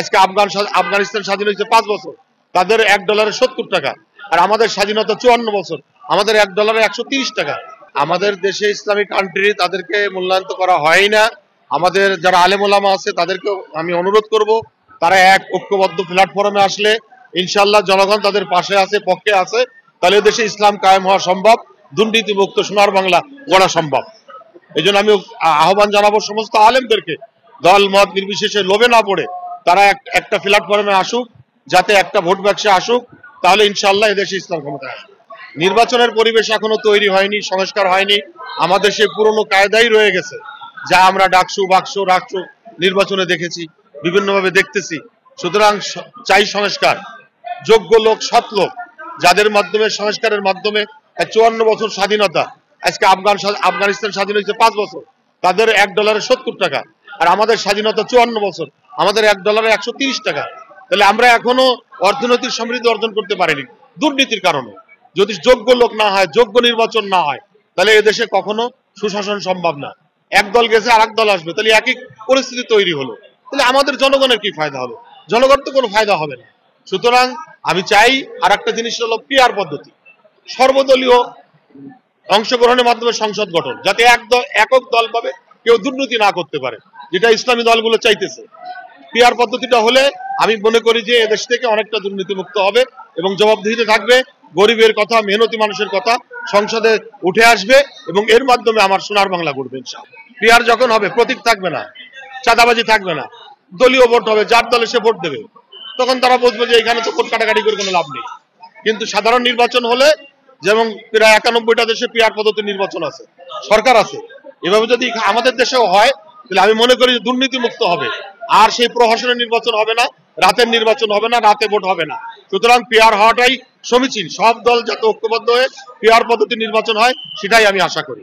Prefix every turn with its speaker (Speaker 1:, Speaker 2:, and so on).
Speaker 1: আজকে আফগানিস্তান স্বাধীন হয়েছে 5 বছর, তাদের $1 70 টাকা, আর আমাদের স্বাধীনতা 54 বছর, আমাদের $1 130 টাকা। আমাদের দেশে ইসলামিক কান্ট্রি তাদেরকে মূল্যায়ন করা হয় না। আমাদের যারা আলেম ওলামা আছে তাদেরকে আমি অনুরোধ করব, তারা এক ঐক্যবদ্ধ প্ল্যাটফর্মে আসলে ইনশাআল্লাহ জনগণ তাদের পাশে আছে, পক্ষে আছে, তাহলে দেশে ইসলাম কায়েম হওয়া সম্ভব, দুর্নীতিমুক্ত সোনার বাংলা গড়া সম্ভব। এই জন্য আমি আহ্বান জানাবো সমস্ত আলেমদেরকে, দল মত নির্বিশেষে লোভে না পড়ে তারা একটা প্ল্যাটফর্মে আসুক, যাতে একটা ভোট বাক্সে আসুক, তাহলে ইনশাআল্লাহ এদেশে ইসলাম ক্ষমতায় আসবে। নির্বাচনের পরিবেশ এখনো তৈরি হয়নি, সংস্কার হয়নি, আমাদের সেই পুরনো কায়দাই রয়ে গেছে, যা আমরা ডাকসু বাক্সু রাকসু নির্বাচনে দেখেছি, বিভিন্নভাবে দেখতেছি। সুতরাং চাই সংস্কার, যোগ্য লোক, সৎ লোক, যাদের মাধ্যমে সংস্কারের মাধ্যমে 54 বছর স্বাধীনতা, আজকে আফগানিস্তান স্বাধীন হয়েছে 5 বছর, তাদের $1 70 টাকা, আর আমাদের স্বাধীনতা 54 বছর, আমাদের $1 130 টাকা। তাহলে আমরা এখনো অর্থনৈতিক সমৃদ্ধি অর্জন করতে পারিনি দুর্নীতির কারণে। যদি যোগ্য লোক না হয়, যোগ্য নির্বাচন না হয়, তাহলে এদেশে কখনো সুশাসন সম্ভব না। এক দল গেছে আর এক দল আসবে, তাহলে একই পরিস্থিতি তৈরি হলো, তাহলে আমাদের জনগণের কি ফায়দা হলো? জনগণ তো কোনো ফায়দা হবে না। সুতরাং আমি চাই আর একটা জিনিস হলো পিআর পদ্ধতি, সর্বদলীয় অংশগ্রহণের মাধ্যমে সংসদ গঠন, যাতে একক দল ভাবে কেউ দুর্নীতি না করতে পারে, যেটা ইসলামী দলগুলো চাইতেছে। পিআর পদ্ধতিটা হলে আমি মনে করি যে এদেশ থেকে অনেকটা দুর্নীতি মুক্ত হবে এবং জবাবদিহিতে থাকবে, গরিবের কথা, মেহনতি মানুষের কথা সংসদে উঠে আসবে এবং এর মাধ্যমে আমার সোনার বাংলা গড়বে ইনশাআল্লাহ। পিআর যখন হবে, প্রতীক থাকবে না, চাঁদাবাজি থাকবে না, দলীয় ভোট হবে, যার দলে সে ভোট দেবে, তখন তারা বুঝবে যে এখানে তো ভোট কাটাকাটি করে কোনো লাভ নেই। কিন্তু সাধারণ নির্বাচন হলে, যেমন প্রায় 91টা দেশে পিআর পদ্ধতি নির্বাচন আছে, সরকার আছে, এভাবে যদি আমাদের দেশেও হয়, তাহলে আমি মনে করি যে দুর্নীতি মুক্ত হবে। আর সেই প্রহসনের নির্বাচন হবে না, রাতের নির্বাচন হবে না, রাতে ভোট হবে না। সুতরাং পিআর হওয়াটাই সমীচীন, সব দল যাতে ঐক্যবদ্ধ হয়ে পিআর পদ্ধতি নির্বাচন হয়, সেটাই আমি আশা করি।